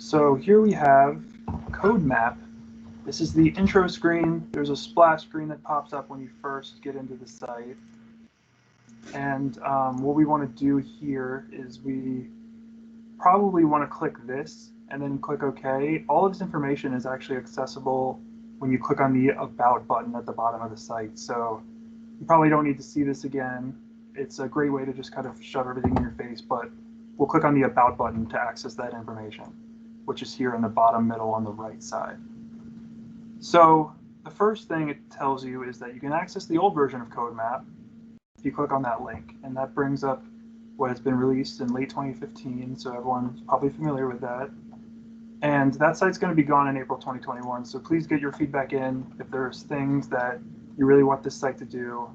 So here we have CodeMap. This is the intro screen. There's a splash screen that pops up when you first get into the site. And what we want to do here is we probably want to click this and then click OK. All of this information is actually accessible when you click on the About button at the bottom of the site. So you probably don't need to see this again. It's a great way to just kind of shove everything in your face, but we'll click on the About button to access that information, which is here in the bottom middle on the right side. So the first thing it tells you is that you can access the old version of CodeMap if you click on that link, and that brings up what has been released in late 2015, so everyone's probably familiar with that. And that site's going to be gone in April 2021, so please get your feedback in if there's things that you really want this site to do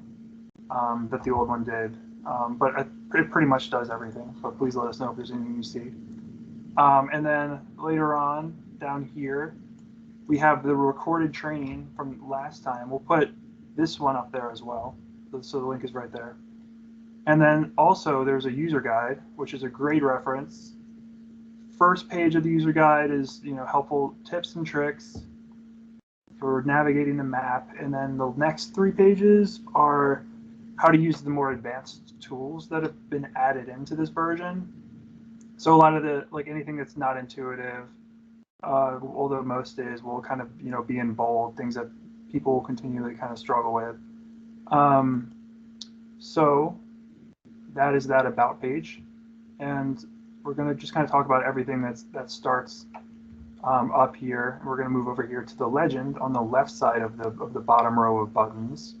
that the old one did. But it pretty much does everything, but please let us know if there's anything you see. And then later on, down here, we have the recorded training from last time. We'll put this one up there as well, so the link is right there. And then also there's a user guide, which is a great reference. First page of the user guide is helpful tips and tricks for navigating the map, and then the next 3 pages are how to use the more advanced tools that have been added into this version. So a lot of the, anything that's not intuitive, although most is, will kind of be in bold, things that people will continually kind of struggle with. So that is that About page, and we're going to just kind of talk about everything that starts up here. We're going to move over here to the legend on the left side of the bottom row of buttons,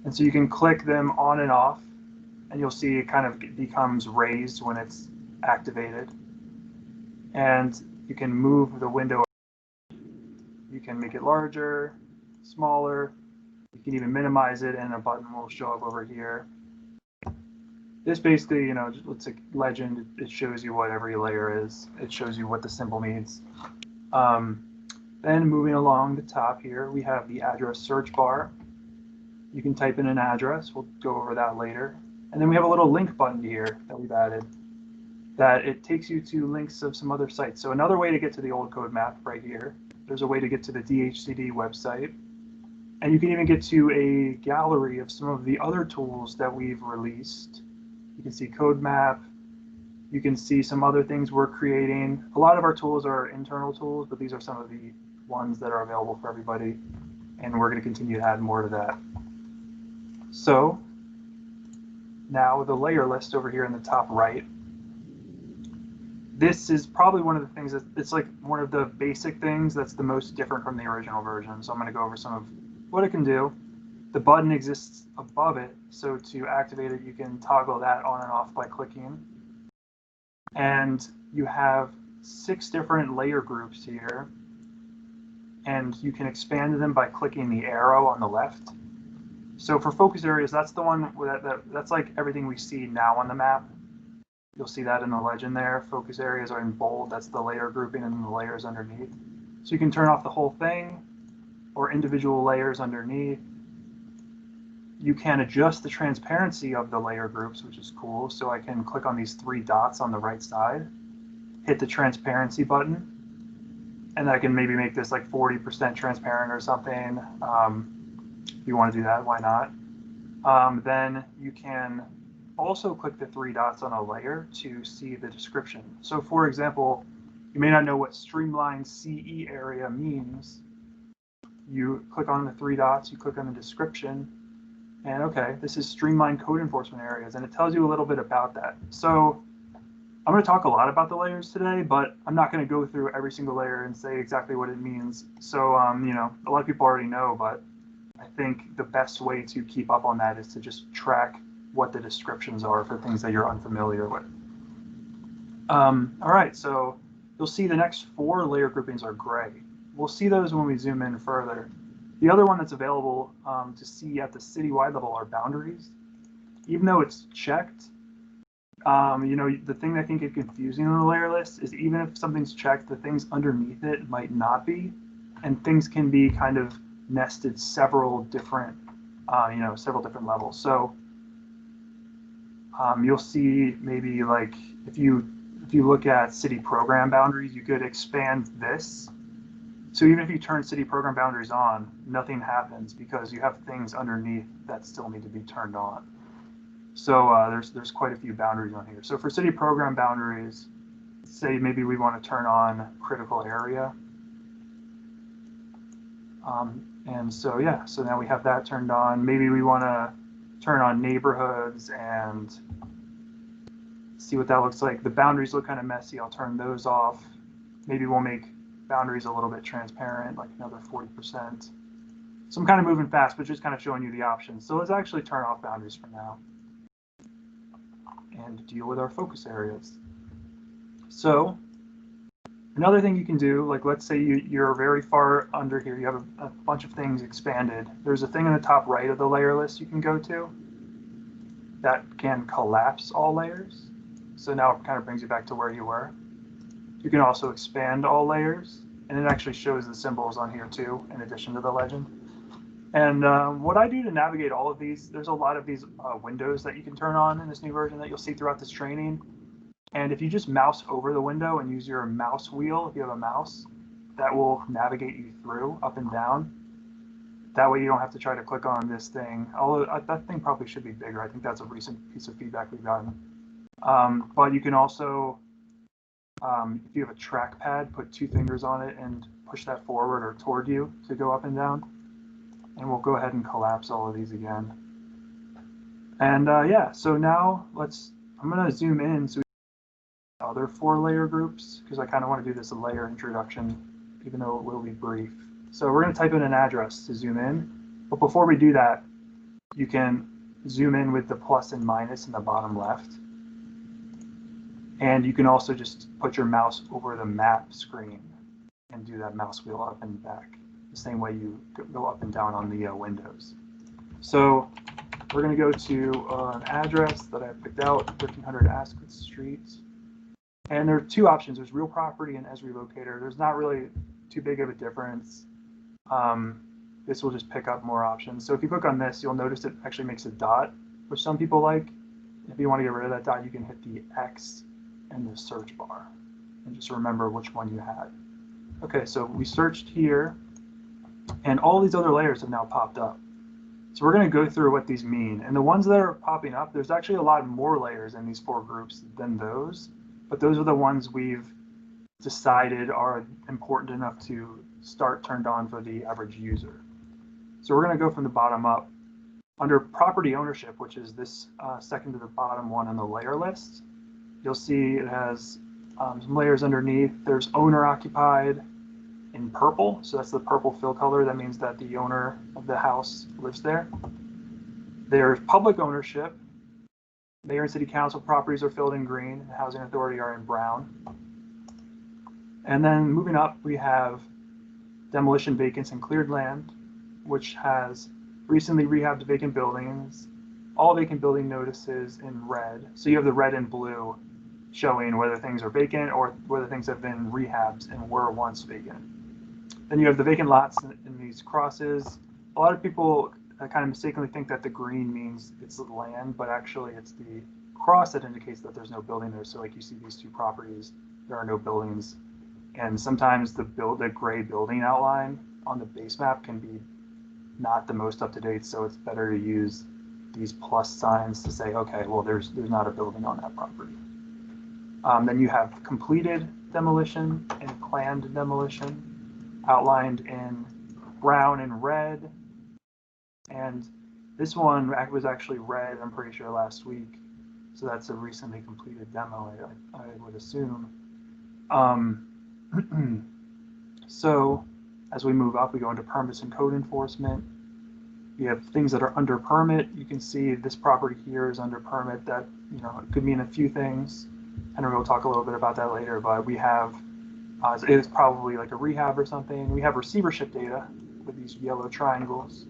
and so you can click them on and off, and you'll see it kind of becomes raised when it's activated. And you can move the window. You can make it larger, smaller. You can even minimize it, and a button will show up over here. This basically, it's a legend. It shows you what every layer is. It shows you what the symbol means. Then moving along the top here, we have the address search bar. You can type in an address. We'll go over that later. And then we have a little link button here that we've added, that it takes you to links of some other sites. So another way to get to the old CodeMap right here. There's a way to get to the DHCD website. And you can even get to a gallery of some of the other tools that we've released. You can see CodeMap. You can see some other things we're creating. A lot of our tools are internal tools, but these are some of the ones that are available for everybody. And we're going to continue to add more to that. So now the layer list over here in the top right. This is probably one of the things it's like one of the basic things that's the most different from the original version. So I'm going to go over some of what it can do. The button exists above it, so to activate it, you can toggle that on and off by clicking. And you have 6 different layer groups here, and you can expand them by clicking the arrow on the left. So for focus areas, that's the one that's like everything we see now on the map. You'll see that in the legend there. Focus areas are in bold. That's the layer grouping and the layers underneath. So you can turn off the whole thing or individual layers underneath. You can adjust the transparency of the layer groups, which is cool. So I can click on these 3 dots on the right side, hit the transparency button, and I can maybe make this like 40% transparent or something. If you want to do that, why not? Then you can also click the 3 dots on a layer to see the description. So for example, you may not know what streamlined CE area means. You click on the 3 dots, you click on the description, and okay, this is streamlined code enforcement areas, and it tells you a little bit about that. So I'm going to talk a lot about the layers today, but I'm not going to go through every single layer and say exactly what it means. So a lot of people already know, but I think the best way to keep up on that is to just track what the descriptions are for things that you're unfamiliar with. All right, so you'll see the next 4 layer groupings are gray. We'll see those when we zoom in further. The other one that's available to see at the citywide level are boundaries. Even though it's checked, the thing that can get confusing on the layer list is even if something's checked, the things underneath it might not be, and things can be kind of nested several different levels. So you'll see maybe like if if you look at city program boundaries, you could expand this. So even if you turn city program boundaries on, nothing happens because you have things underneath that still need to be turned on. So there's quite a few boundaries on here. So for city program boundaries, say maybe we want to turn on critical area. And so yeah, so now we have that turned on. Maybe we want to turn on neighborhoods and see what that looks like. The boundaries look kind of messy. I'll turn those off. Maybe we'll make boundaries a little bit transparent, like another 40%. So I'm kind of moving fast, but just kind of showing you the options. So let's actually turn off boundaries for now and deal with our focus areas. So another thing you can do, like let's say you're very far under here, you have a bunch of things expanded. There's a thing in the top right of the layer list you can go to that can collapse all layers. So now it kind of brings you back to where you were. You can also expand all layers, and it actually shows the symbols on here too, in addition to the legend. And what I do to navigate all of these, there's a lot of these windows that you can turn on in this new version that you'll see throughout this training. And if you just mouse over the window and use your mouse wheel, if you have a mouse, that will navigate you through up and down. That way you don't have to try to click on this thing. Although that thing probably should be bigger. I think that's a recent piece of feedback we've gotten. But you can also, if you have a trackpad, put 2 fingers on it and push that forward or toward you to go up and down. And we'll go ahead and collapse all of these again. And yeah, so now I'm going to zoom in so we can other 4 layer groups, because I kind of want to do this a layer introduction, even though it will be brief. So we're going to type in an address to zoom in. But before we do that, you can zoom in with the plus and minus in the bottom left. And you can also just put your mouse over the map screen and do that mouse wheel up and back, the same way you go up and down on the windows. So we're going to go to an address that I picked out, 1300 Asquith Street. And there are 2 options. There's real property and Esri locator. There's not really too big of a difference. This will just pick up more options. So if you click on this, you'll notice it actually makes a dot, which some people like. If you want to get rid of that dot, you can hit the X in the search bar and just remember which one you had. Okay, so we searched here and all these other layers have now popped up. So we're going to go through what these mean. And the ones that are popping up, there's actually a lot more layers in these 4 groups than those, but those are the ones we've decided are important enough to start turned on for the average user. So we're going to go from the bottom up. Under property ownership, which is this second to the bottom one on the layer list, you'll see it has some layers underneath. There's owner occupied in purple, so that's the purple fill color. That means that the owner of the house lives there. There's public ownership. Mayor and city council properties are filled in green, and housing authority are in brown. And then moving up, we have demolition, vacants, and cleared land, which has recently rehabbed vacant buildings, all vacant building notices in red. So you have the red and blue showing whether things are vacant or whether things have been rehabbed and were once vacant. Then you have the vacant lots in these crosses. A lot of people kind of mistakenly think that the green means it's the land, but actually it's the cross that indicates that there's no building there. So like you see these 2 properties, there are no buildings. And sometimes the gray building outline on the base map can be not the most up to date, so it's better to use these plus signs to say, okay, well, there's not a building on that property. Then you have completed demolition and planned demolition outlined in brown and red. And this one was actually red, I'm pretty sure, last week. So that's a recently completed demo, I would assume. So as we move up, we go into permits and code enforcement. We have things that are under permit. You can see this property here is under permit. That, you know, it could mean a few things. Henry will talk a little bit about that later, but we have, it's probably like a rehab or something. We have receivership data with these yellow triangles.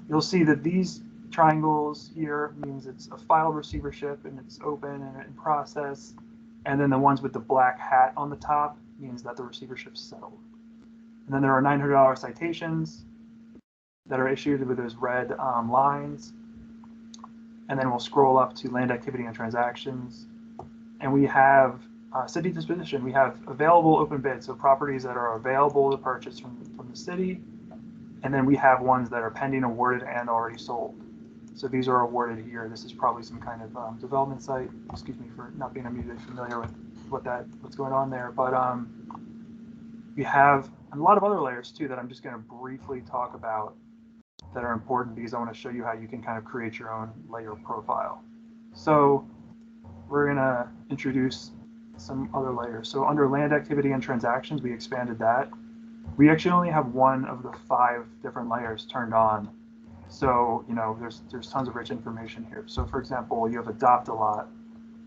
You'll see that these triangles here means it's a filed receivership and it's open and in process. And then the ones with the black hat on the top means that the receivership's settled. And then there are $900 citations that are issued with those red lines. And then we'll scroll up to land activity and transactions. And we have city disposition. We have available open bids, so properties that are available to purchase from the city. And then we have ones that are pending, awarded, and already sold. So these are awarded here. This is probably some kind of development site. Excuse me for not being immediately familiar with what's going on there. But we have a lot of other layers too that I'm just going to briefly talk about that are important because I want to show you how you can kind of create your own layer profile. So we're going to introduce some other layers. So under land activity and transactions, we expanded that. We actually only have one of the 5 different layers turned on. So, you know, there's tons of rich information here. So for example, you have adopt a lot,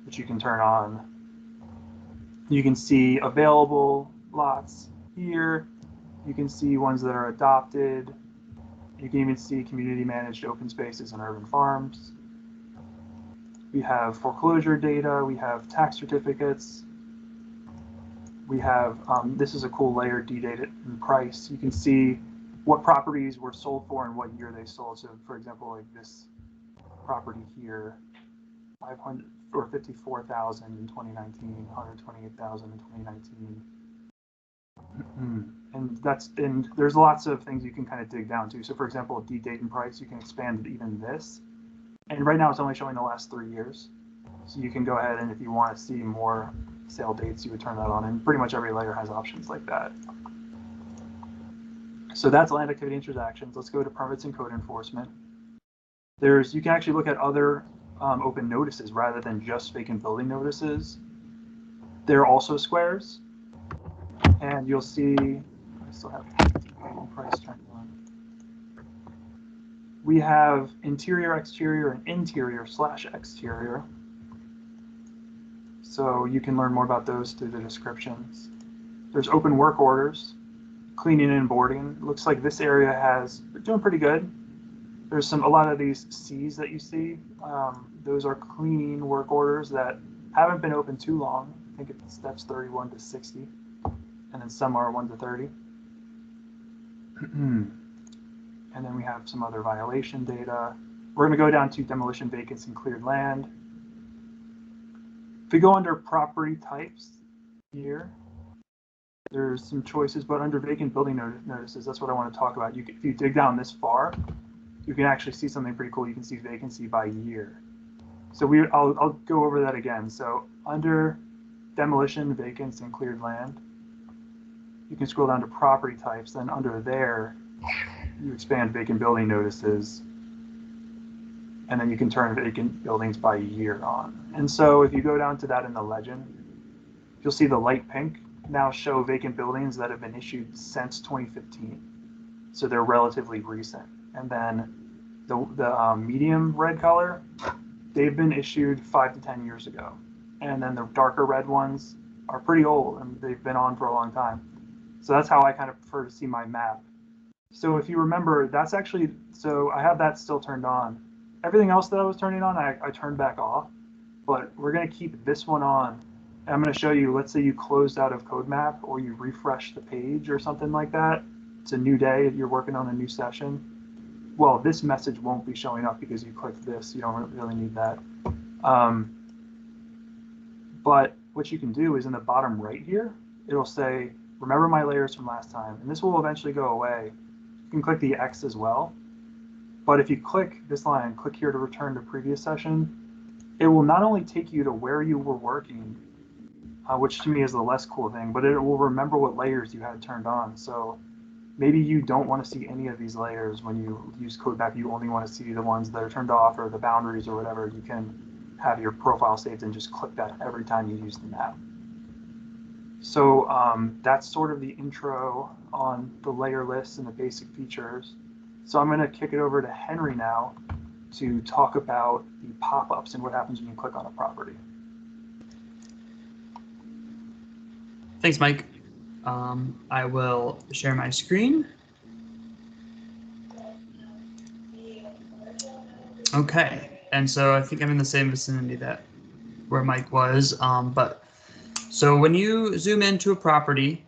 which you can turn on. You can see available lots here. You can see ones that are adopted. You can even see community managed open spaces and urban farms. We have foreclosure data. We have tax certificates. We have, this is a cool layer, D-date and price. You can see what properties were sold for and what year they sold. So for example, like this property here, 500 or 54,000 in 2019, 128,000 in 2019. And there's lots of things you can kind of dig down to. So for example, D-date and price, you can expand even this. And right now it's only showing the last 3 years. So you can go ahead and if you want to see more sale dates, you would turn that on. And pretty much every layer has options like that. So that's land activity and transactions. Let's go to permits and code enforcement. You can actually look at other open notices rather than just vacant building notices. They're also squares. And you'll see, I still have price turned on. We have interior, exterior, and interior/exterior. So you can learn more about those through the descriptions. There's open work orders, cleaning and boarding. It looks like this area they're doing pretty good. There's a lot of these C's that you see. Those are cleaning work orders that haven't been open too long. I think it's steps 31 to 60. And then some are 1 to 30. And then we have some other violation data. We're going to go down to demolition, vacancy, and cleared land. If we go under property types here, there's some choices, but under vacant building notices, that's what I want to talk about. If you dig down this far, you can actually see something pretty cool. You can see vacancy by year. So I'll go over that again. So under demolition, vacancy, and cleared land, you can scroll down to property types. Then under there, you expand vacant building notices, and then you can turn vacant buildings by year on. And so if you go down to that in the legend, you'll see the light pink now show vacant buildings that have been issued since 2015. So they're relatively recent. And then the medium red color, they've been issued 5 to 10 years ago. And then the darker red ones are pretty old and they've been on for a long time. So that's how I kind of prefer to see my map. So if you remember, that's actually, so I have that still turned on. Everything else that I was turning on, I turned back off, but we're going to keep this one on. And I'm going to show you, let's say you closed out of CoDeMap or you refresh the page or something like that. It's a new day, you're working on a new session. Well, this message won't be showing up because you clicked this. You don't really need that. But what you can do is in the bottom right here, it'll say, remember my layers from last time, and this will eventually go away. You can click the X as well. But if you click this line, click here to return to previous session, it will not only take you to where you were working, which to me is the less cool thing, but it will remember what layers you had turned on. So maybe you don't want to see any of these layers when you use CoDeMap. You only want to see the ones that are turned off or the boundaries or whatever. You can have your profile saved and just click that every time you use the map. So that's sort of the intro on the layer lists and the basic features. So I'm going to kick it over to Henry now to talk about the pop-ups and what happens when you click on a property. Thanks, Mike. I will share my screen. Okay, and so I think I'm in the same vicinity where Mike was, so when you zoom into a property,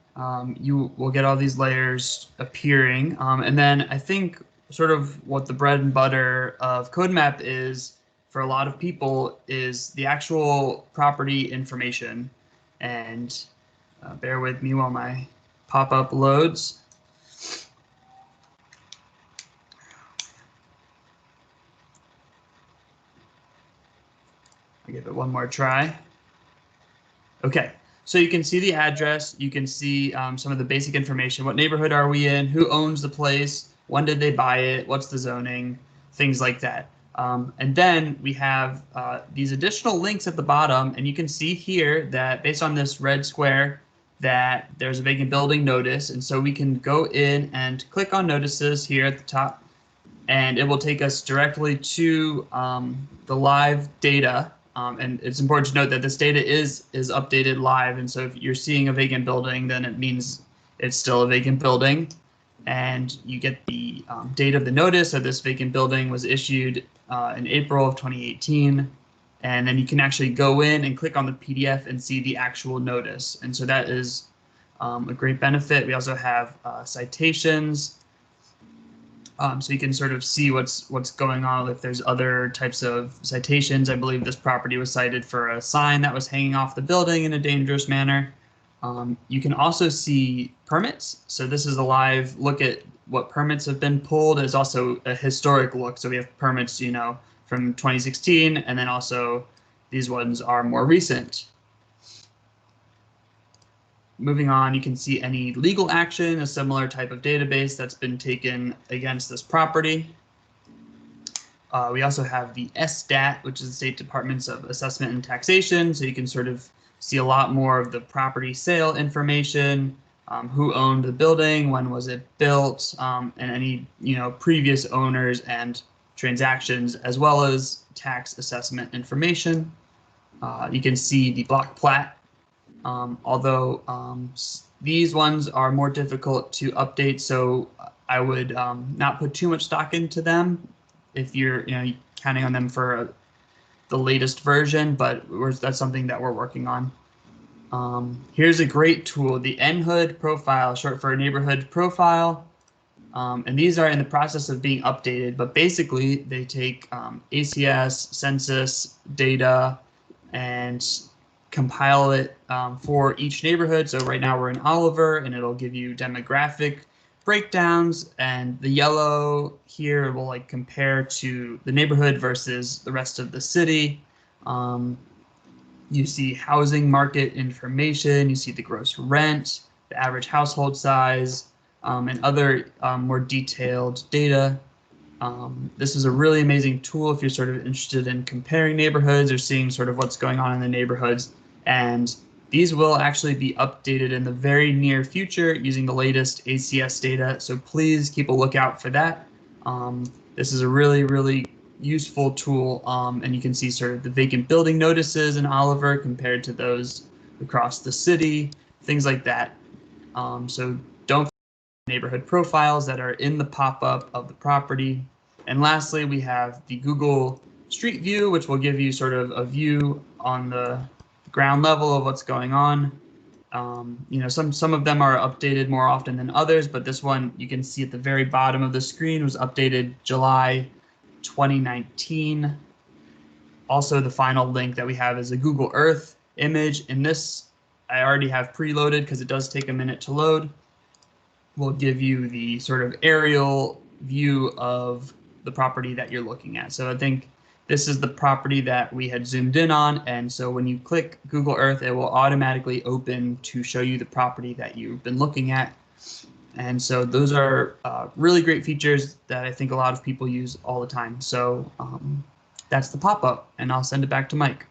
you will get all these layers appearing, and then I think sort of what the bread and butter of CoDeMap is for a lot of people is the actual property information. And bear with me while my pop-up loads. I'll give it one more try. Okay, so you can see the address, you can see some of the basic information. What neighborhood are we in? Who owns the place? When did they buy it? What's the zoning? Things like that. And then we have these additional links at the bottom, and you can see here that based on this red square, that there's a vacant building notice. And so we can go in and click on notices here at the top, and it will take us directly to the live data. And it's important to note that this data is updated live. And so if you're seeing a vacant building, then it means it's still a vacant building. And you get the date of the notice that this vacant building was issued in April of 2018. And then you can actually go in and click on the PDF and see the actual notice. And so that is a great benefit. We also have citations. So you can sort of see what's going on if there's other types of citations. I believe this property was cited for a sign that was hanging off the building in a dangerous manner. You can also see permits. So this is a live look at what permits have been pulled. There's also a historic look. So we have permits, from 2016, and then also these ones are more recent. Moving on, you can see any legal action, a similar type of database that's been taken against this property. We also have the SDAT, which is the State Departments of Assessment and Taxation. So you can sort of see a lot more of the property sale information, who owned the building, when was it built, and any previous owners and transactions, as well as tax assessment information. You can see the block plat. Although these ones are more difficult to update, so I would not put too much stock into them if you're counting on them for the latest version, but that's something that we're working on. Here's a great tool, the NHOOD profile, short for neighborhood profile. And these are in the process of being updated, but basically they take ACS, census data, and compile it for each neighborhood. So right now we're in Oliver, and it'll give you demographic breakdowns, and the yellow here will compare to the neighborhood versus the rest of the city. You see housing market information, you see the gross rent, the average household size, and other more detailed data. This is a really amazing tool if you're sort of interested in comparing neighborhoods or seeing sort of what's going on in the neighborhoods. And these will actually be updated in the very near future using the latest ACS data. So please keep a lookout for that. This is a really, really useful tool. And you can see sort of the vacant building notices in Oliver compared to those across the city, things like that. So don't neighborhood profiles that are in the pop-up of the property. And lastly, we have the Google Street View, which will give you sort of a view on the ground level of what's going on. Some of them are updated more often than others, but this one you can see at the very bottom of the screen was updated July 2019. Also, the final link that we have is a Google Earth image. In this, I already have preloaded because it does take a minute to load. Will give you the sort of aerial view of the property that you're looking at. So I think this is the property that we had zoomed in on. And so when you click Google Earth, it will automatically open to show you the property that you've been looking at. And so those are really great features that I think a lot of people use all the time. So that's the pop-up, and I'll send it back to Mike.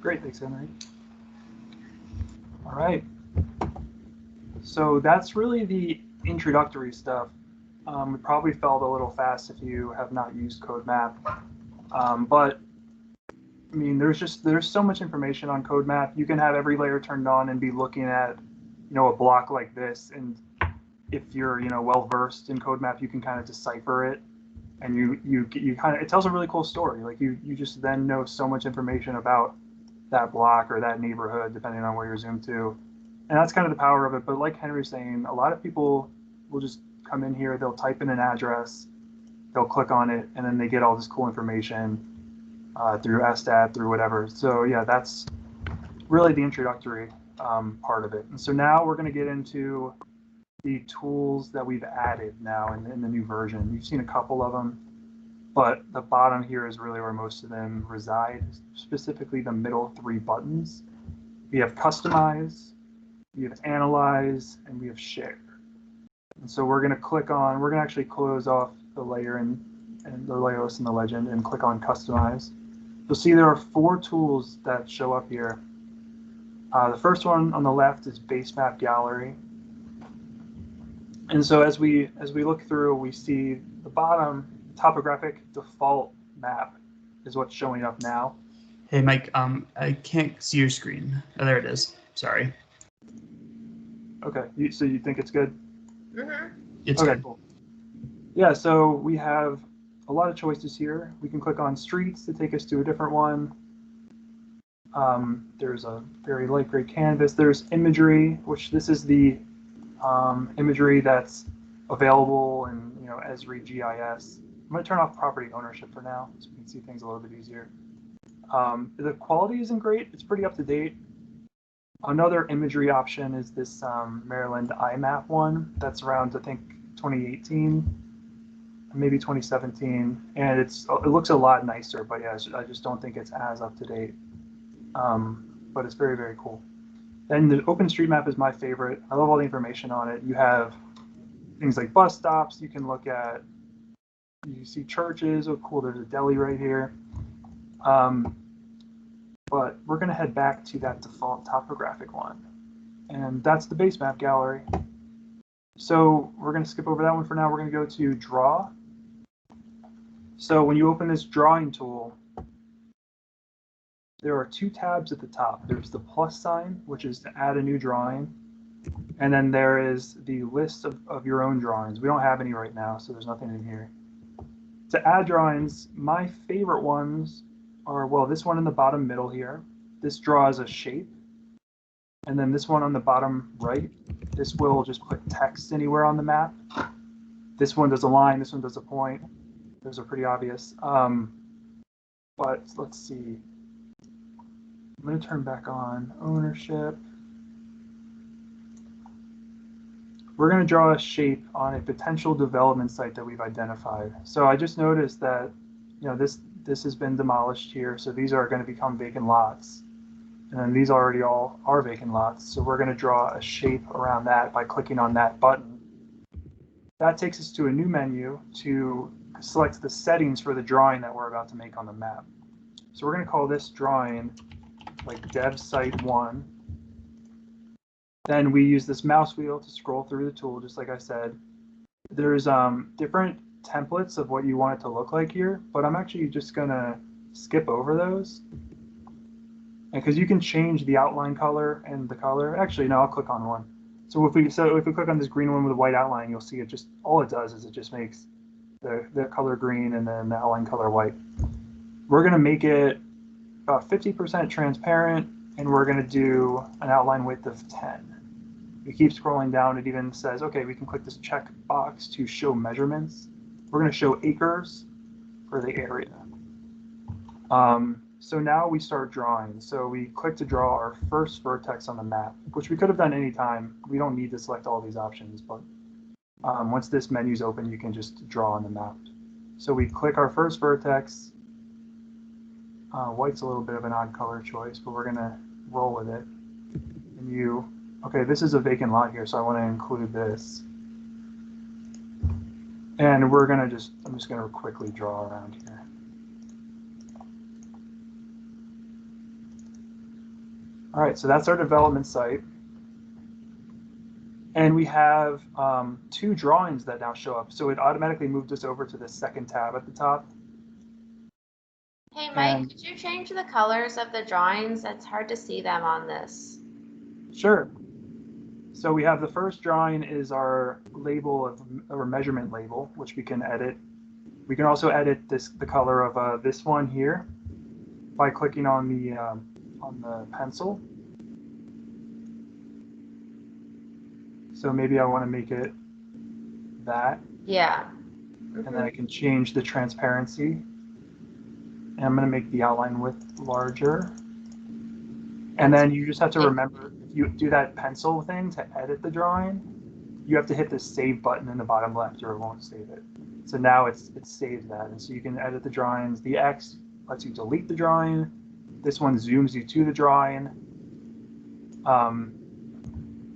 Great, thanks, Henry. All right. So that's really the introductory stuff. It probably felt a little fast if you have not used CoDeMap. But I mean, there's so much information on CoDeMap. You can have every layer turned on and be looking at, a block like this. And if you're, well versed in CoDeMap, you can kind of decipher it, and you kind of, it tells a really cool story. Like you just then know so much information about that block or that neighborhood, depending on where you're zoomed to. And that's kind of the power of it. But like Henry was saying, a lot of people will just come in here, they'll type in an address, they'll click on it, and then they get all this cool information through SDAT, through whatever. So yeah, that's really the introductory part of it. And so now we're going to get into the tools that we've added now in the new version. You've seen a couple of them, but the bottom here is really where most of them reside, specifically the middle 3 buttons. We have Customize, we have Analyze, and we have Share. And so we're going to click on, we're going to actually close off the layer and the layer list in the legend and click on Customize. You'll see there are 4 tools that show up here. The first one on the left is Base Map Gallery. And so as we look through, we see the bottom topographic default map is what's showing up now. Hey, Mike, I can't see your screen. Oh, there it is. Sorry. Okay, so you think it's good? Mm-hmm. It's okay, good. cool. Yeah, so we have a lot of choices here. We can click on streets to take us to a different one. There's a very light gray canvas. There's imagery, which this is the imagery that's available in Esri GIS. I'm going to turn off property ownership for now so we can see things a little bit easier. The quality isn't great. It's pretty up to date. Another imagery option is this Maryland IMAP one that's around, I think, 2018, maybe 2017, and it looks a lot nicer. But yeah, I just don't think it's as up to date. But it's very, very cool. And the OpenStreetMap is my favorite. I love all the information on it. You have things like bus stops. You can look at, you see churches. Oh, cool, there's a deli right here. But we're going to head back to that default topographic one. And that's the base map gallery. So we're going to skip over that one for now. We're going to go to Draw. So when you open this drawing tool, there are 2 tabs at the top. There's the plus sign, which is to add a new drawing. And then there is the list of your own drawings. We don't have any right now, so there's nothing in here. To add drawings, my favorite ones are, well, this one in the bottom middle here. This draws a shape. And then this one on the bottom right, this will just put text anywhere on the map. This one does a line, this one does a point. Those are pretty obvious. But let's see. I'm going to turn back on ownership. We're going to draw a shape on a potential development site that we've identified. So I just noticed that, this has been demolished here. So these are going to become vacant lots. And then these already all are vacant lots. So we're going to draw a shape around that by clicking on that button. That takes us to a new menu to select the settings for the drawing that we're about to make on the map. So we're going to call this drawing like dev site 1. Then we use this mouse wheel to scroll through the tool, just like I said. There's different templates of what you want it to look like here, but I'm actually just gonna skip over those. Because you can change the outline color and the color. Actually, no, I'll click on one. So if we click on this green one with a white outline, you'll see it just, all it does is it just makes the color green and then the outline color white. We're gonna make it about 50% transparent, and we're gonna do an outline width of 10. We keep scrolling down, it even says, okay, we can click this check box to show measurements. We're gonna show acres for the area. So now we start drawing. So we click to draw our first vertex on the map, which we could have done anytime. We don't need to select all these options, but once this menu's open, you can just draw on the map. So we click our first vertex. White's a little bit of an odd color choice, but we're gonna roll with it. And okay, this is a vacant lot here, so I want to include this. And I'm just gonna quickly draw around here. All right, so that's our development site. And we have 2 drawings that now show up. So it automatically moved us over to the second tab at the top. Hey, Mike, could you change the colors of the drawings? It's hard to see them on this. Sure. So we have the first drawing is our label or measurement label, which we can edit. We can also edit the color of this one here by clicking on the pencil. So maybe I want to make it that. Yeah. And then I can change the transparency. And I'm going to make the outline width larger. And then you just have to remember, if you do that pencil thing to edit the drawing, you have to hit the save button in the bottom left or it won't save it. So now it's saved that. And so you can edit the drawings. The X lets you delete the drawing. This one zooms you to the drawing.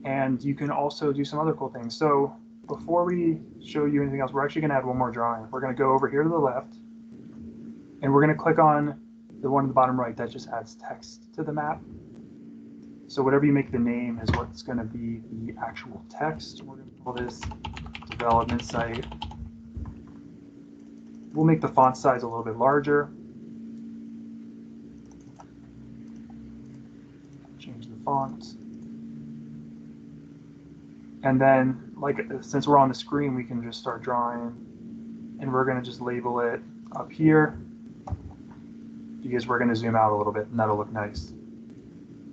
And you can also do some other cool things. So before we show you anything else, we're actually going to add one more drawing. We're going to go over here to the left, and we're going to click on the one in the bottom right that just adds text to the map. So whatever you make the name is what's going to be the actual text. We're going to call this development site. We'll make the font size a little bit larger. Change the font. And then, like, since we're on the screen, we can just start drawing. And we're going to just label it up here because we're going to zoom out a little bit, and that'll look nice.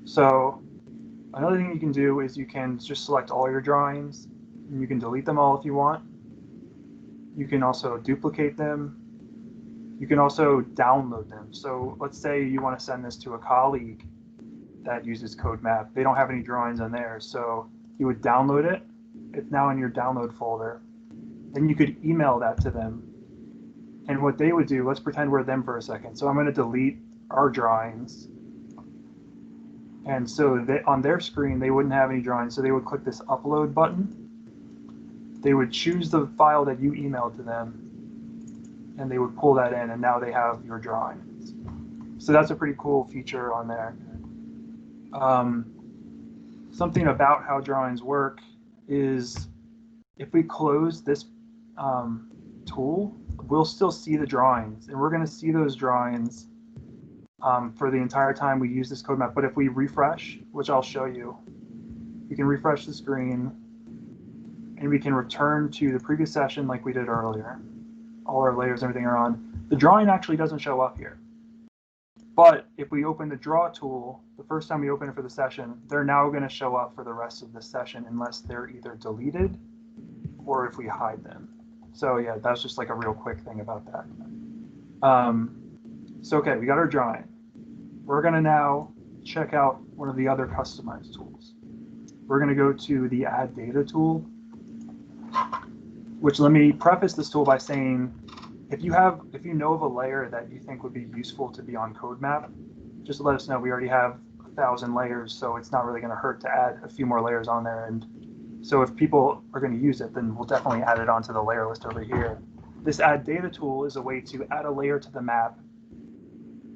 So another thing you can do is you can just select all your drawings, and you can delete them all if you want. You can also duplicate them. You can also download them. So let's say you want to send this to a colleague that uses CoDeMap. They don't have any drawings on there, so you would download it. It's now in your download folder. Then you could email that to them. And what they would do, let's pretend we're them for a second. So I'm going to delete our drawings. And so on their screen, they wouldn't have any drawings. So they would click this upload button. They would choose the file that you emailed to them, and they would pull that in, and now they have your drawings. So that's a pretty cool feature on there. Something about how drawings work is if we close this tool, we'll still see the drawings, and we're going to see those drawings for the entire time we use this CoDeMap. But if we refresh, which I'll show you, we can refresh the screen, and we can return to the previous session like we did earlier. All our layers, everything are on. The drawing actually doesn't show up here. But if we open the draw tool, the first time we open it for the session, they're now going to show up for the rest of the session unless they're either deleted or if we hide them. So yeah, that's just like a real quick thing about that. So okay, we got our drawing. We're going to now check out one of the other customized tools. We're going to go to the Add Data tool, which, let me preface this tool by saying, if you know of a layer that you think would be useful to be on CoDeMap, just let us know. We already have 1,000 layers, so it's not really going to hurt to add a few more layers on there. And so if people are going to use it, then we'll definitely add it onto the layer list over here. This Add Data tool is a way to add a layer to the map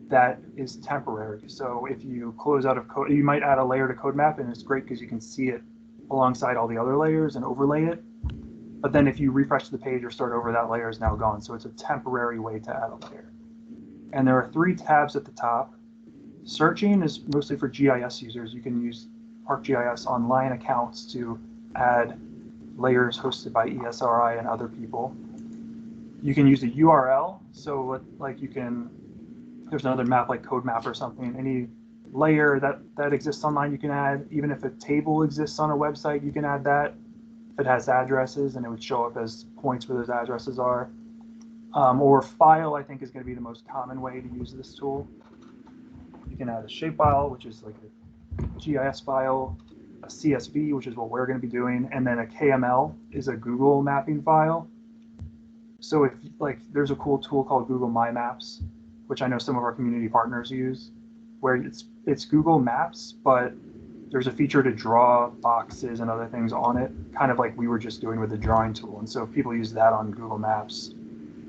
that is temporary. So if you close out of code, you might add a layer to CoDeMap, and it's great because you can see it alongside all the other layers and overlay it. But then if you refresh the page or start over, that layer is now gone. So it's a temporary way to add a layer. And there are 3 tabs at the top. Searching is mostly for GIS users. You can use ArcGIS Online accounts to add layers hosted by ESRI and other people. You can use a URL. So like you can, there's another map like CoDeMap or something. Any layer that exists online you can add. Even if a table exists on a website, you can add that. It has addresses, and it would show up as points where those addresses are. Or file, I think, is going to be the most common way to use this tool. You can add a shapefile, which is like a GIS file, a CSV, which is what we're going to be doing, and then a KML is a Google mapping file. So if there's a cool tool called Google My Maps, which I know some of our community partners use, where it's Google Maps, but there's a feature to draw boxes and other things on it, kind of like we were just doing with the drawing tool. And so if people use that on Google Maps,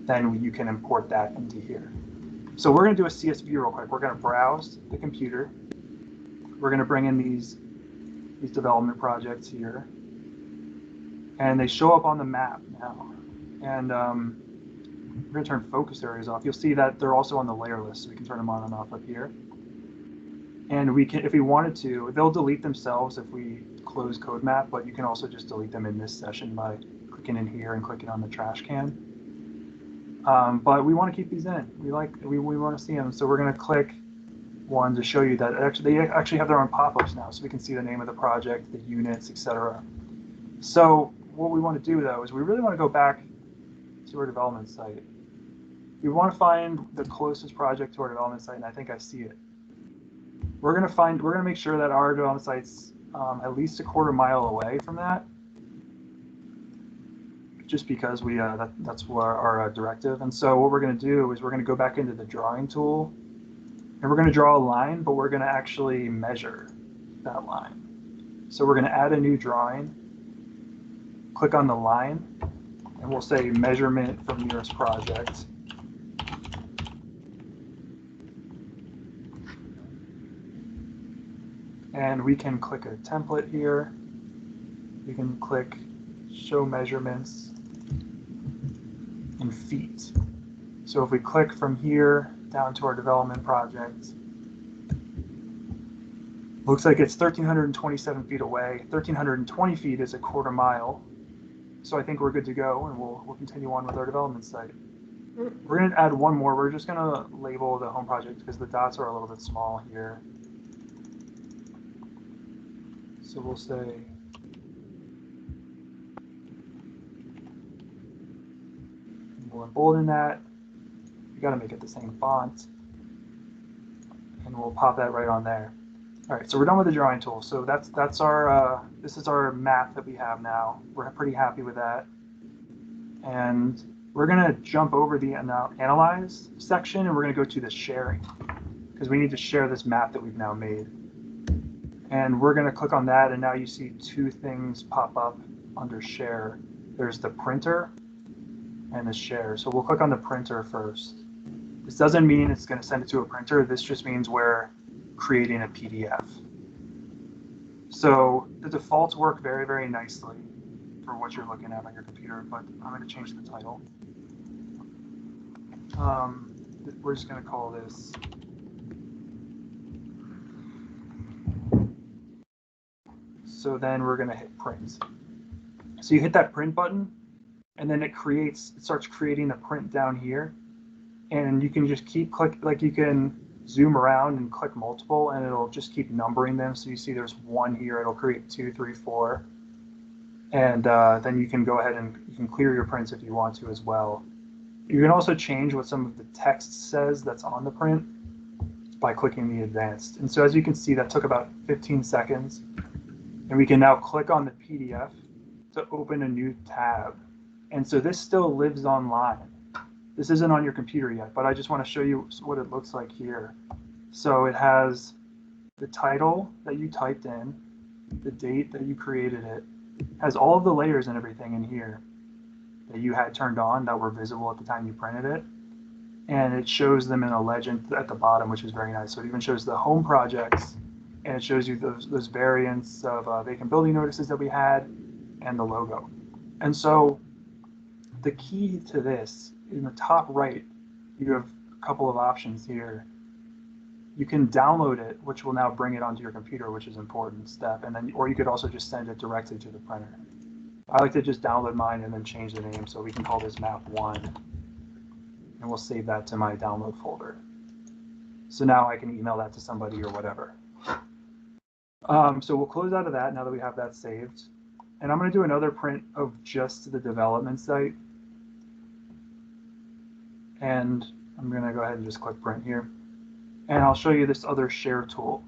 then you can import that into here. So we're going to do a CSV real quick. We're going to browse the computer. We're going to bring in these development projects here. And they show up on the map now. And we're going to turn focus areas off. You'll see that they're also on the layer list, so we can turn them on and off up here. And we can, if we wanted to, they'll delete themselves if we close CoDeMap, but you can also just delete them in this session by clicking in here and clicking on the trash can. But we want to keep these in. We want to see them, so we're going to click one to show you that they actually have their own pop-ups now, so we can see the name of the project, the units, etc. So what we want to do though is we really want to go back to our development site. We want to find the closest project to our development site, and I think I see it. We're gonna make sure that our development site's at least a quarter mile away from that, just because that's what our directive. And so what we're gonna do is we're gonna go back into the drawing tool, and we're gonna draw a line, but we're gonna actually measure that line. So we're gonna add a new drawing, click on the line, and we'll say measurement from nearest project. And we can click a template here. We can click show measurements in feet. So if we click from here down to our development project, looks like it's 1,327 feet away. 1,320 feet is a quarter mile. So I think we're good to go, and we'll continue on with our development site. We're going to add one more. We're just going to label the home project because the dots are a little bit small here. So we'll say we'll embolden that. We got to make it the same font, and we'll pop that right on there. All right, so we're done with the drawing tool. So that's our this is our map that we have now. We're pretty happy with that, and we're gonna jump over the analyze section, and we're gonna go to the sharing because we need to share this map that we've now made. And we're going to click on that, and now you see two things pop up under share. There's the printer and the share. So we'll click on the printer first. This doesn't mean it's going to send it to a printer. This just means we're creating a PDF. So the defaults work very, very nicely for what you're looking at on your computer, but I'm going to change the title. We're just going to call this So then we're going to hit print. So you hit that print button, and then it starts creating the print down here. And you can just keep you can zoom around and click multiple, and it'll just keep numbering them. So you see there's 1 here, it'll create 2, 3, 4. And then you can go ahead and you can clear your prints if you want to as well. You can also change what some of the text says that's on the print by clicking the advanced. And so as you can see, that took about 15 seconds. And we can now click on the PDF to open a new tab. And so this still lives online. This isn't on your computer yet, but I just want to show you what it looks like here. So it has the title that you typed in, the date that you created it, has all of the layers and everything in here that you had turned on that were visible at the time you printed it. And it shows them in a legend at the bottom, which is very nice. So it even shows the home projects, and it shows you those variants of vacant building notices that we had and the logo. And so the key to this, in the top right, you have a couple of options here. You can download it, which will now bring it onto your computer, which is an important step. And then, or you could also just send it directly to the printer. I like to just download mine and then change the name. So we can call this map 1, and we'll save that to my download folder. So now I can email that to somebody or whatever. So we'll close out of that now that we have that saved. And I'm going to do another print of just the development site. And I'm going to go ahead and just click print here. And I'll show you this other share tool.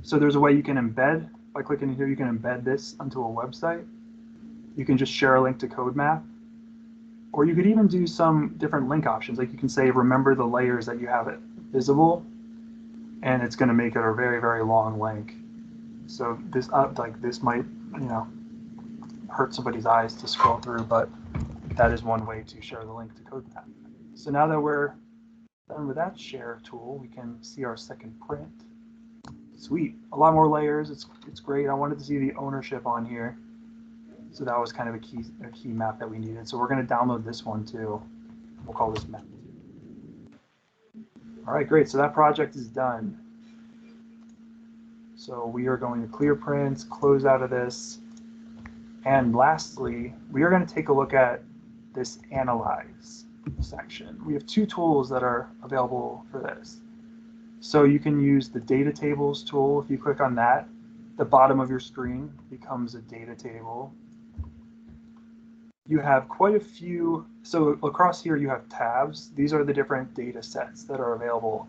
So there's a way you can embed, by clicking here, you can embed this onto a website. You can just share a link to CoDeMap. Or you could even do some different link options. Like you can say, remember the layers that you have it visible. And it's going to make it a very, very long link. So this this might, hurt somebody's eyes to scroll through, but that is one way to share the link to CoDeMap. So now that we're done with that share tool, we can see our second print. Sweet, a lot more layers. It's great. I wanted to see the ownership on here, so that was kind of a key map that we needed. So we're going to download this one too. We'll call this map 2. All right, great. So that project is done. So we are going to clear prints, close out of this. And lastly, we are going to take a look at this analyze section. We have 2 tools that are available for this. So you can use the data tables tool. If you click on that, the bottom of your screen becomes a data table. you have quite a few. So across here, you have tabs. These are the different data sets that are available.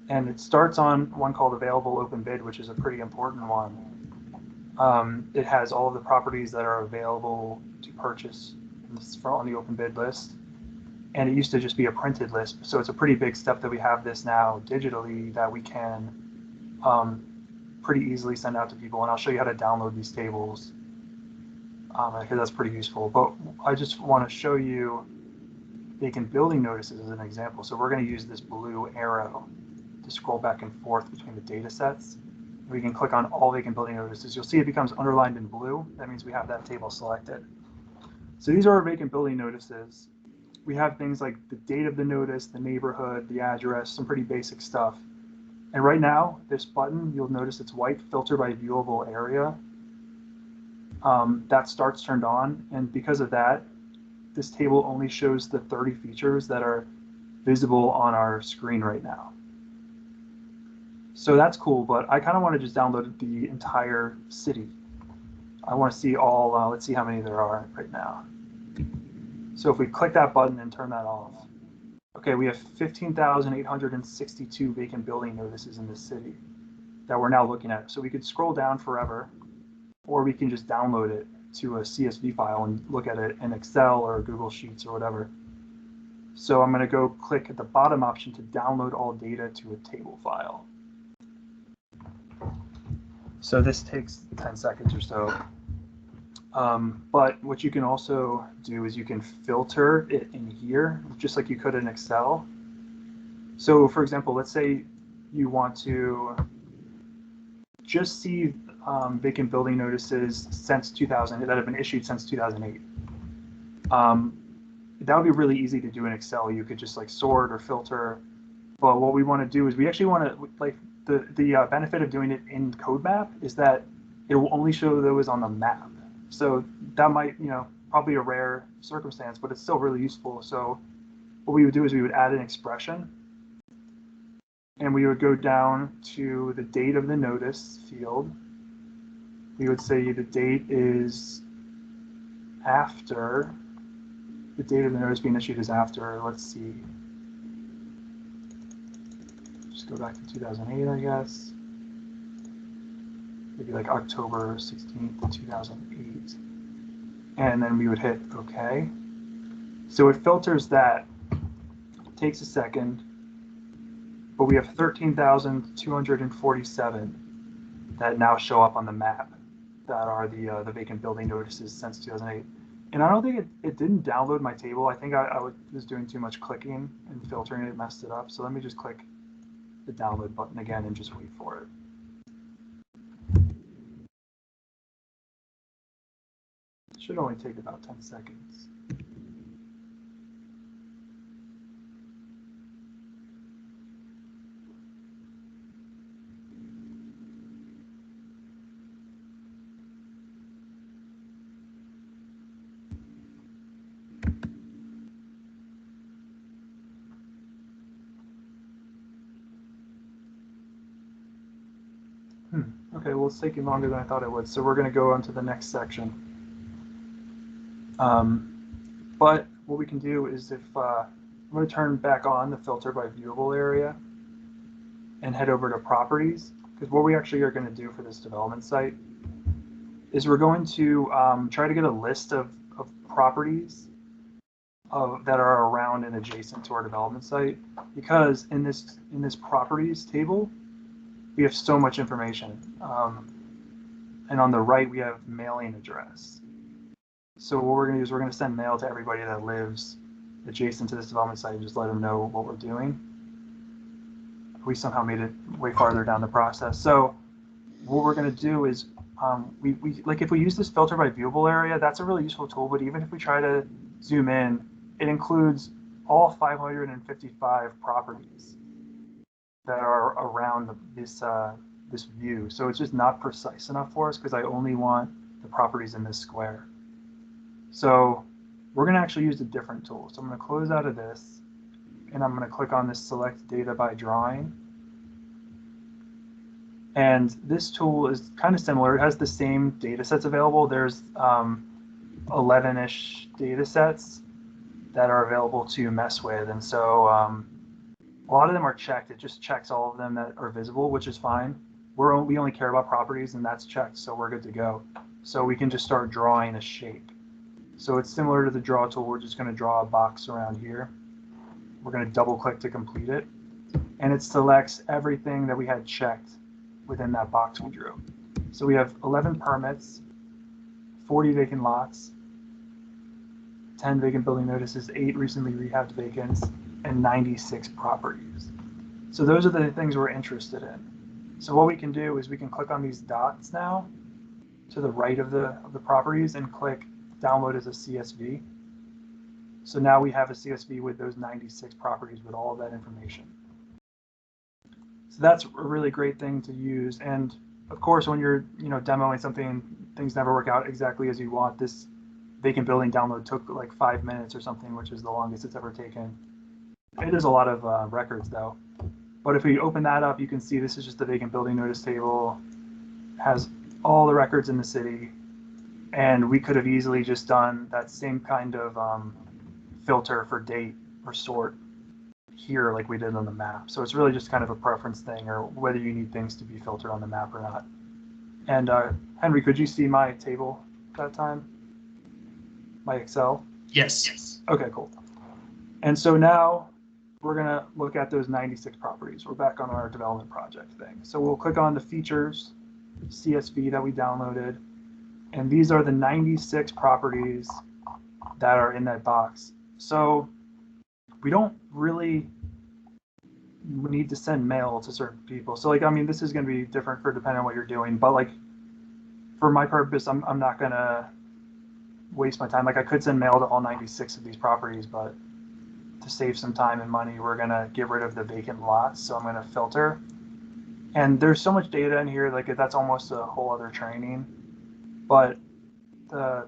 And it starts on one called Available Open Bid, which is a pretty important one. It has all of the properties that are available to purchase on the open bid list. And it used to just be a printed list. So it's a pretty big step that we have this now digitally that we can pretty easily send out to people. And I'll show you how to download these tables because that's pretty useful. But I just want to show you vacant building notices as an example. So we're going to use this blue arrow to scroll back and forth between the data sets. We can click on all vacant building notices. You'll see it becomes underlined in blue. That means we have that table selected. So these are our vacant building notices. We have things like the date of the notice, the neighborhood, the address, some pretty basic stuff. And right now, this button, you'll notice it's white, filter by viewable area. That starts turned on. And because of that, this table only shows the 30 features that are visible on our screen right now. So that's cool, but I kind of want to just download the entire city. I want to see all, let's see how many there are right now. So if we click that button and turn that off, okay, we have 15,862 vacant building notices in this city that we're now looking at. So we could scroll down forever, or we can just download it to a CSV file and look at it in Excel or Google Sheets or whatever. So I'm going to go click at the bottom option to download all data to a table file. So this takes 10 seconds or so. But what you can also do is you can filter it in here, just like you could in Excel. So for example, let's say you want to just see vacant building notices since 2000 that have been issued since 2008. That would be really easy to do in Excel. You could just like sort or filter. But what we want to do is we actually want to like the benefit of doing it in CoDeMap is that it will only show those on the map. So that might, probably a rare circumstance, but it's still really useful. So what we would do is we would add an expression and we would go down to the date of the notice field. We would say the date is after, the date of the notice being issued is after, let's see. Just go back to 2008, I guess. Maybe like October 16th, 2008. And then we would hit OK. So it filters that. It takes a second. But we have 13,247 that now show up on the map that are the vacant building notices since 2008. And I don't think it didn't download my table. I think I was doing too much clicking and filtering it, messed it up. So let me just click the download button again and just wait for it. It should only take about 10 seconds. Okay, well, it's taking longer than I thought it would. So we're going to go on to the next section. But what we can do is if I'm going to turn back on the filter by viewable area and head over to properties, because what we actually are going to do for this development site is we're going to try to get a list of properties that are around and adjacent to our development site, because in this properties table, we have so much information. And on the right, we have mailing address. So what we're going to do is we're going to send mail to everybody that lives adjacent to this development site and just let them know what we're doing. We somehow made it way farther down the process. So what we're going to do is like if we use this filter by viewable area, that's a really useful tool. But even if we try to zoom in, it includes all 555 properties that are around this view. So it's just not precise enough for us because I only want the properties in this square. So we're going to actually use a different tool. So I'm going to close out of this, and I'm going to click on this select data by drawing. And this tool is kind of similar. It has the same data sets available. There's 11-ish data sets that are available to mess with. And so a lot of them are checked. It just checks all of them that are visible, which is fine. We only care about properties, and that's checked, so we're good to go. So we can just start drawing a shape. So it's similar to the draw tool. We're just going to draw a box around here. We're going to double click to complete it. And it selects everything that we had checked within that box we drew. So we have 11 permits, 40 vacant lots, 10 vacant building notices, 8 recently rehabbed vacants, and 96 properties. So those are the things we're interested in. So what we can do is we can click on these dots now to the right of the properties and click download as a CSV. So now we have a CSV with those 96 properties with all of that information. So that's a really great thing to use. And of course, when you're demoing something, things never work out exactly as you want. This vacant building download took like 5 minutes or something, which is the longest it's ever taken. It is a lot of records though. But if we open that up, you can see this is just the vacant building notice table. It has all the records in the city. And we could have easily just done that same kind of filter for date or sort here like we did on the map. So it's really just kind of a preference thing, or whether you need things to be filtered on the map or not. And Henry, could you see my table that time? My Excel? Yes. Okay, cool. And so now we're going to look at those 96 properties. We're back on our development project thing. So we'll click on the features CSV that we downloaded. And these are the 96 properties that are in that box. So we don't really need to send mail to certain people. So this is going to be different for depending on what you're doing. But for my purpose, I'm not going to waste my time. I could send mail to all 96 of these properties, but to save some time and money, we're going to get rid of the vacant lots. So I'm going to filter. And there's so much data in here, that's almost a whole other training. But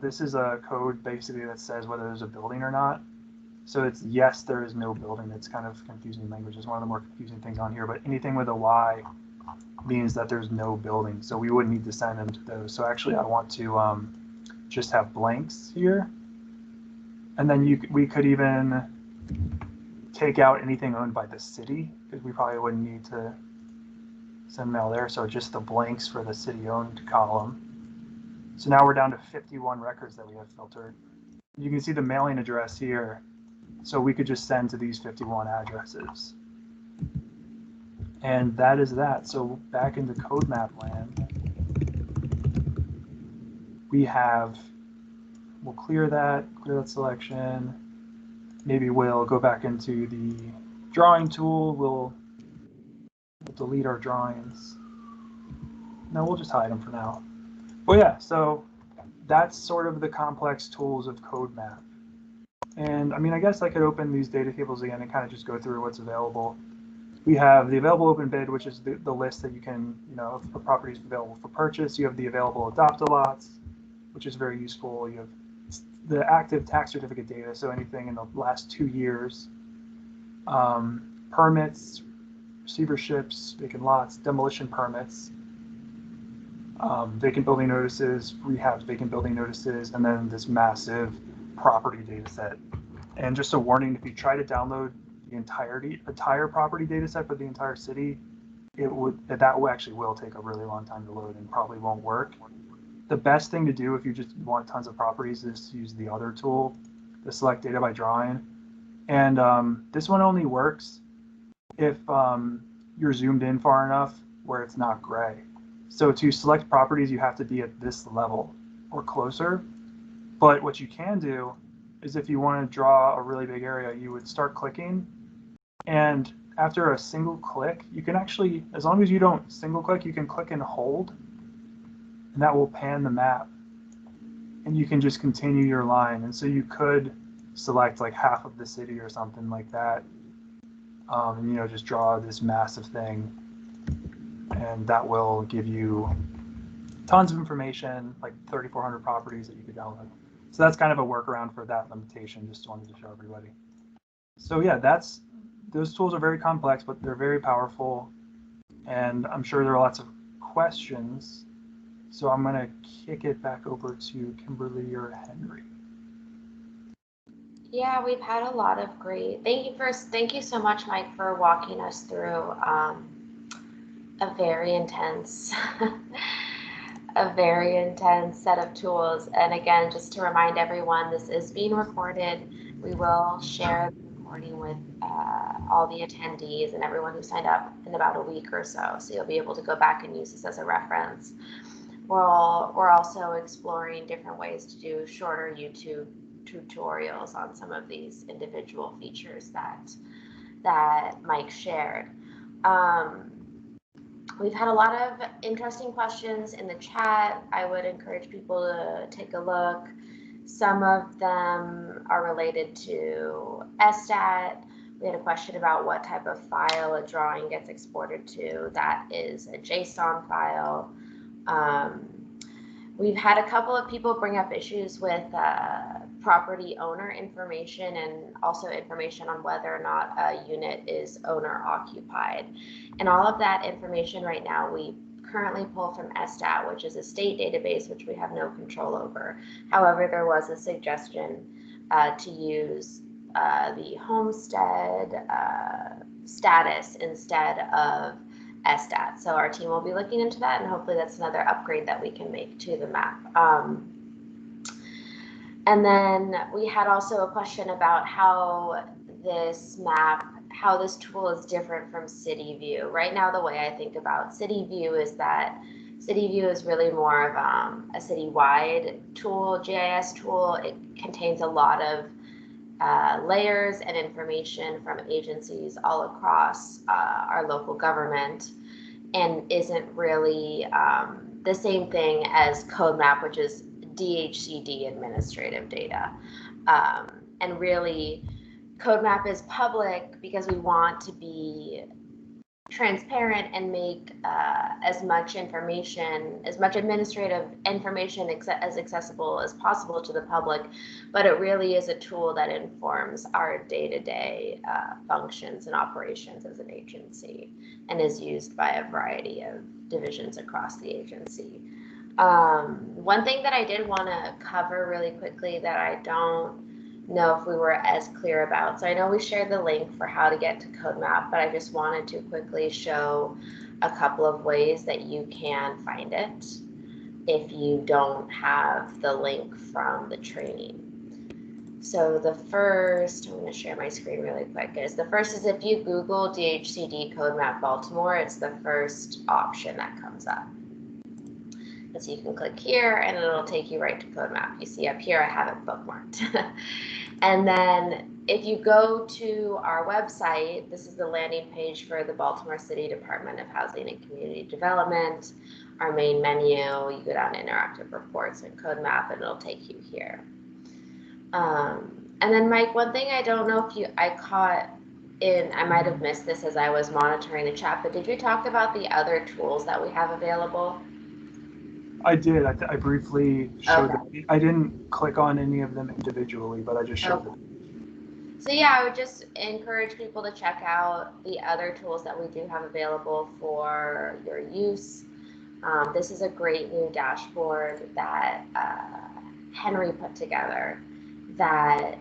this is a code basically that says whether there's a building or not. So it's yes, there is no building. It's kind of confusing language. It's one of the more confusing things on here. But anything with a Y means that there's no building. So we wouldn't need to send them to those. So actually, I want to just have blanks here. And then we could even take out anything owned by the city, because we probably wouldn't need to send mail there. So just the blanks for the city-owned column. So now we're down to 51 records that we have filtered. You can see the mailing address here. So we could just send to these 51 addresses. And that is that. So back into CoDeMap land, we'll clear that selection. Maybe we'll go back into the drawing tool. We'll delete our drawings. No, we'll just hide them for now. Well, yeah, so that's sort of the complex tools of CoDeMap. And I guess I could open these data tables again and kind of just go through what's available. We have the available open bid, which is the list that you can, for properties available for purchase. You have the available adopt-a-lots, which is very useful. You have the active tax certificate data, so anything in the last 2 years. Permits, receiverships, vacant lots, demolition permits, vacant building notices, rehabs vacant building notices, and then this massive property data set. And just a warning, if you try to download the entire property data set for the entire city, that actually will take a really long time to load and probably won't work. The best thing to do if you just want tons of properties is to use the other tool, the select data by drawing. And this one only works if you're zoomed in far enough where it's not gray. So to select properties, you have to be at this level or closer. But what you can do is if you want to draw a really big area, you would start clicking. And after a single click, you can actually, as long as you don't single click, you can click and hold. And that will pan the map. And you can just continue your line. And so you could select half of the city or something like that. And, just draw this massive thing. And that will give you tons of information, like 3,400 properties that you could download. So that's kind of a workaround for that limitation. Just wanted to show everybody. So yeah, those tools are very complex, but they're very powerful. And I'm sure there are lots of questions So I'm gonna kick it back over to Kimberly or Henry. Yeah, we've had a lot of great. Thank you so much, Mike, for walking us through a very intense, a very intense set of tools. And again, just to remind everyone, this is being recorded. We will share the recording with all the attendees and everyone who signed up in about a week or so. So you'll be able to go back and use this as a reference. We're also exploring different ways to do shorter YouTube tutorials on some of these individual features that Mike shared. We've had a lot of interesting questions in the chat. I would encourage people to take a look. Some of them are related to SStat. We had a question about what type of file a drawing gets exported to. That is a JSON file. We've had a couple of people bring up issues with property owner information and also information on whether or not a unit is owner occupied. And all of that information right now we currently pull from SStat, which is a state database which we have no control over. However, there was a suggestion to use the homestead status instead of SStat. So our team will be looking into that, and hopefully that's another upgrade that we can make to the map. And then we had also a question about how this tool is different from City View. Right now, the way I think about City View is that City View is really more of a citywide tool, GIS tool. It contains a lot of layers and information from agencies all across our local government, and isn't really the same thing as CoDeMap, which is DHCD administrative data. And really, CoDeMap is public because we want to be transparent and make as much administrative information as accessible as possible to the public, but it really is a tool that informs our day-to-day functions and operations as an agency and is used by a variety of divisions across the agency. One thing that I did want to cover really quickly that I don't know if we were as clear about. So I know we shared the link for how to get to CoDeMap, but I just wanted to quickly show a couple of ways that you can find it if you don't have the link from the training. So the first, I'm going to share my screen really quick, is if you Google DHCD CoDeMap Baltimore, it's the first option that comes up. And so you can click here and it'll take you right to CoDeMap. You see up here, I have it bookmarked. And then if you go to our website, this is the landing page for the Baltimore City Department of Housing and Community Development. Our main menu, you go down to interactive reports and CoDeMap and it'll take you here. And then Mike, one thing I don't know if I caught in, I might have missed this as I was monitoring the chat, but did you talk about the other tools that we have available? I did. I briefly showed them. I didn't click on any of them individually, but I just showed them. So yeah, I would just encourage people to check out the other tools that we do have available for your use. This is a great new dashboard that Henry put together that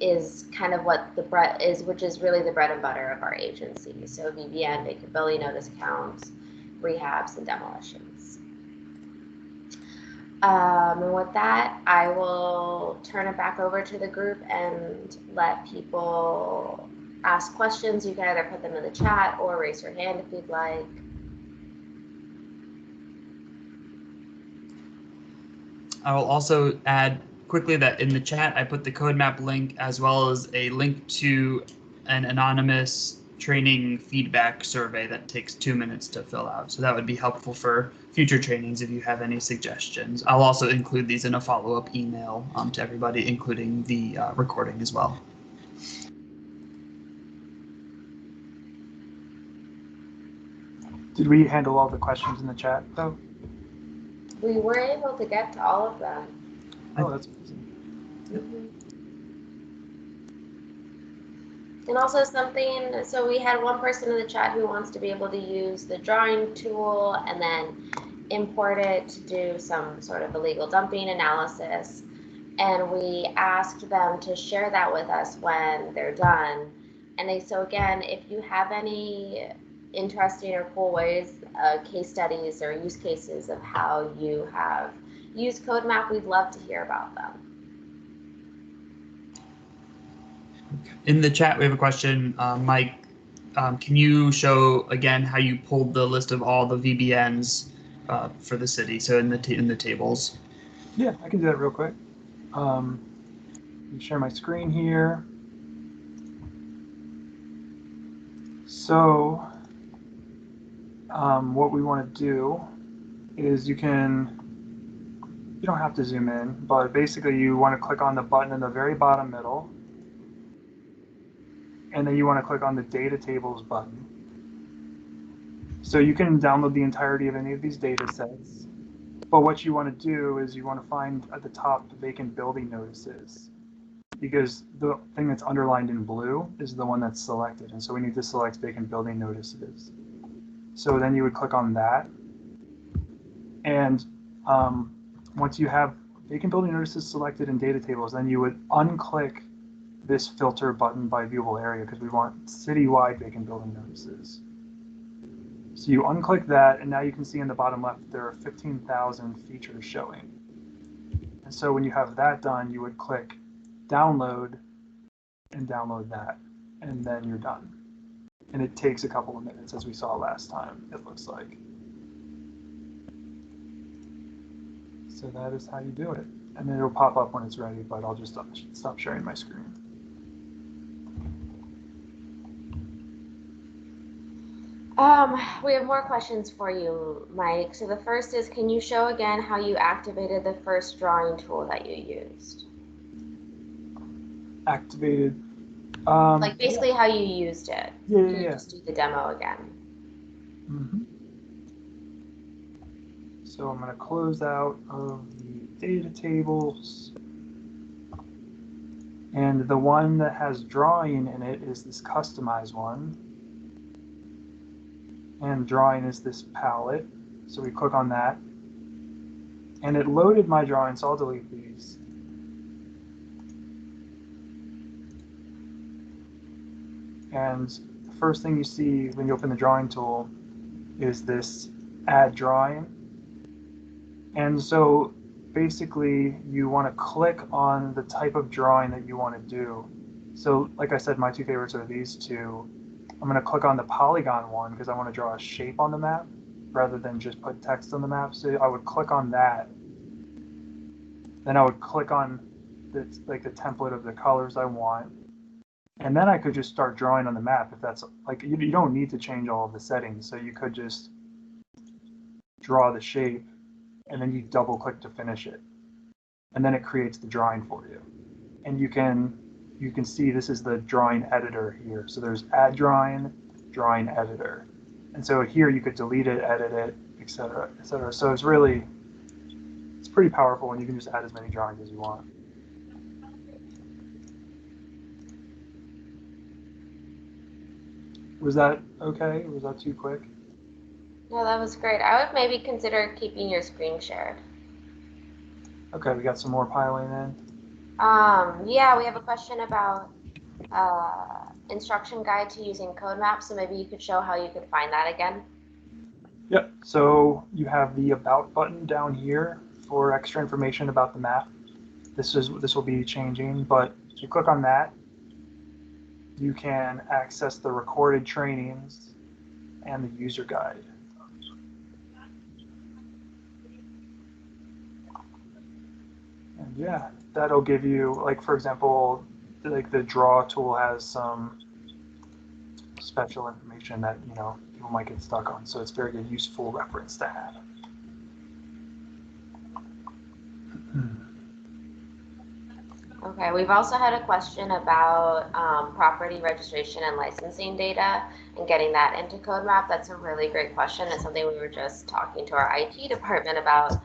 is kind of what the bread is, which is really the bread and butter of our agency. So VBN, vacability notice counts, rehabs, and demolitions. And with that, I will turn it back over to the group and let people ask questions. You can either put them in the chat or raise your hand if you'd like. I will also add quickly that in the chat, I put the CoDeMap link as well as a link to an anonymous training feedback survey that takes 2 minutes to fill out. So that would be helpful for future trainings if you have any suggestions. I'll also include these in a follow-up email to everybody, including the recording as well. Did we handle all the questions in the chat though? We were able to get to all of them. Oh, that's amazing. Mm-hmm. And also something, so we had one person in the chat who wants to be able to use the drawing tool and then import it to do some sort of illegal dumping analysis. And we asked them to share that with us when they're done. And so again, if you have any interesting or cool ways, case studies or use cases of how you have used CodeMap, we'd love to hear about them. In the chat, we have a question, Mike. Can you show again how you pulled the list of all the VBNs for the city? So in the tables. Yeah, I can do that real quick. Let me share my screen here. So what we want to do is you don't have to zoom in, but basically you want to click on the button in the very bottom middle, and then you want to click on the data tables button. So you can download the entirety of any of these data sets, but what you want to do is you want to find at the top vacant building notices, because the thing that's underlined in blue is the one that's selected, and so we need to select vacant building notices. So then you would click on that, and once you have vacant building notices selected in data tables, then you would unclick this filter button by viewable area, because we want citywide vacant building notices. So you unclick that, and now you can see in the bottom left there are 15,000 features showing. And so when you have that done, you would click download and download that, and then you're done. And it takes a couple of minutes, as we saw last time, it looks like. So that is how you do it. And then it'll pop up when it's ready, but I'll just stop sharing my screen. We have more questions for you, Mike. So the first is, can you show again how you activated the first drawing tool that you used? Activated. Like basically how you used it. Yeah, Can you just do the demo again? Mm-hmm. So I'm going to close out of the data tables. And the one that has drawing in it is this customize one. And drawing is this palette. So we click on that. And it loaded my drawing, so I'll delete these. And the first thing you see when you open the drawing tool is this add drawing. And so basically you want to click on the type of drawing that you want to do. So like I said, my two favorites are these two. I'm going to click on the polygon one because I want to draw a shape on the map rather than just put text on the map. So I would click on that. Then I would click on the template of the colors I want. And then I could just start drawing on the map. If that's like, you don't need to change all of the settings. So you could just draw the shape and then you double click to finish it. And then it creates the drawing for you. And you can see this is the drawing editor here. So there's add drawing, drawing editor. And so here you could delete it, edit it, etc., etc. So it's pretty powerful, and you can just add as many drawings as you want. Was that okay? Was that too quick? No, that was great. I would maybe consider keeping your screen shared. Okay, we got some more piling in. Yeah, we have a question about instruction guide to using CodeMap, so maybe you could show how you could find that again. Yep, so you have the About button down here for extra information about the map. This will be changing, but if you click on that, you can access the recorded trainings and the user guide. And yeah, that'll give you, like, for example, like the draw tool has some special information that, people might get stuck on. So it's very good, useful reference to have. Okay, we've also had a question about property registration and licensing data and getting that into CodeMap. That's a really great question. It's something we were just talking to our IT department about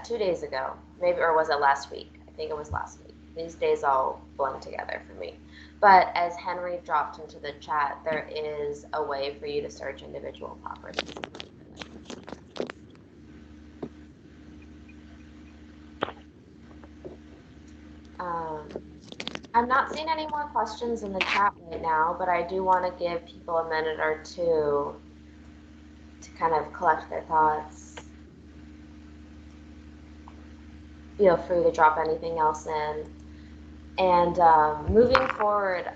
2 days ago, maybe, or was it last week? I think it was last week. These days all blend together for me. But as Henry dropped into the chat, there is a way for you to search individual properties. I'm not seeing any more questions in the chat right now, but I do want to give people a minute or two to kind of collect their thoughts. Feel free to drop anything else in. And moving forward,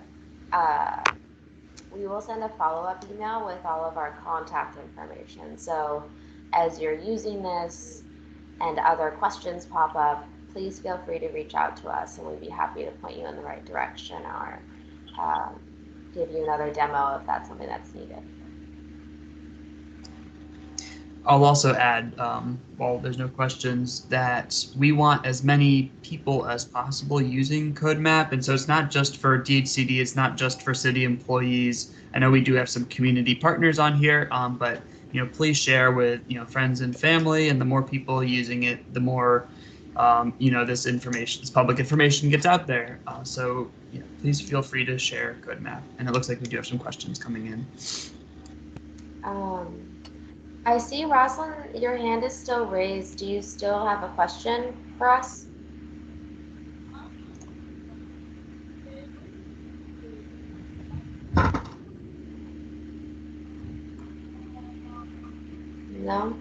we will send a follow-up email with all of our contact information. So as you're using this and other questions pop up, please feel free to reach out to us, and we'd be happy to point you in the right direction or give you another demo if that's something that's needed. I'll also add, while there's no questions, that we want as many people as possible using CodeMap. And so it's not just for DHCD, it's not just for city employees. I know we do have some community partners on here, but please share with friends and family. And the more people using it, the more this public information gets out there. So please feel free to share CodeMap. And it looks like we do have some questions coming in. I see, Rosalind, your hand is still raised. Do you still have a question for us? No?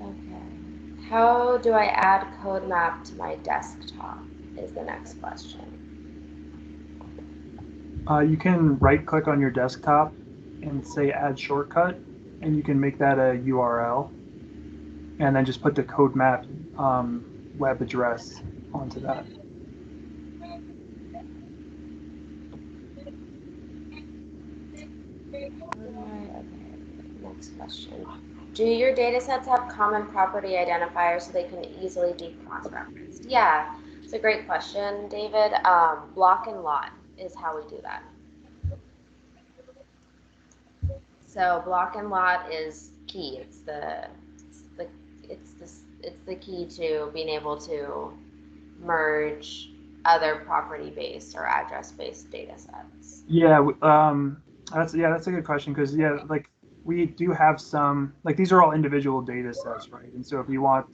Okay. How do I add CodeMap to my desktop is the next question. You can right click on your desktop and say add shortcut, and you can make that a URL, and then just put the CodeMap web address onto that. Okay, next question. Do your data sets have common property identifiers so they can easily be cross-referenced? Yeah, it's a great question, David. Block and lot is how we do that. So block and lot is key. It's the key to being able to merge other property-based or address-based data sets. Yeah, that's a good question, because like we do have some, like these are all individual data sets, right? And so if you want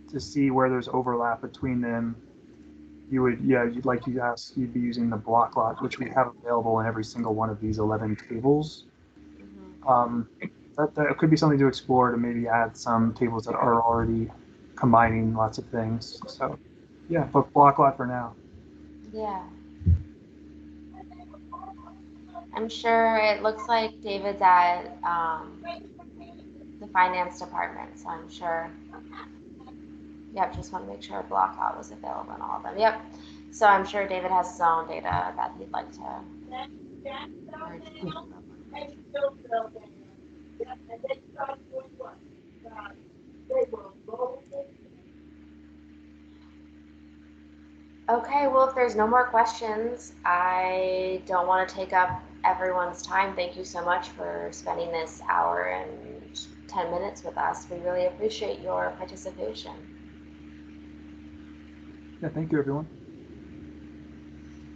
to see where there's overlap between them, you'd be using the block lot, which we have available in every single one of these 11 tables. That could be something to explore, to maybe add some tables that are already combining lots of things. So yeah, but block lot for now. Yeah. I'm sure it looks like David's at the finance department, so I'm sure. Yep, just want to make sure block lot was available in all of them. Yep. So I'm sure David has his own data that he'd like to merge. Okay, well, if there's no more questions, I don't want to take up everyone's time. Thank you so much for spending this hour and 10 minutes with us. We really appreciate your participation. Yeah, thank you, everyone.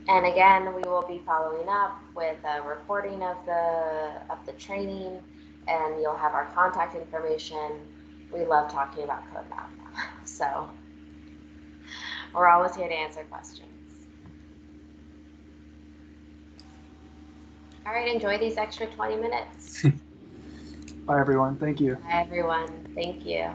And again, we will be following up with a recording of the training, and you'll have our contact information. We love talking about CodeMap, so we're always here to answer questions. All right, enjoy these extra 20 minutes. Bye, everyone. Thank you. Bye, everyone. Thank you.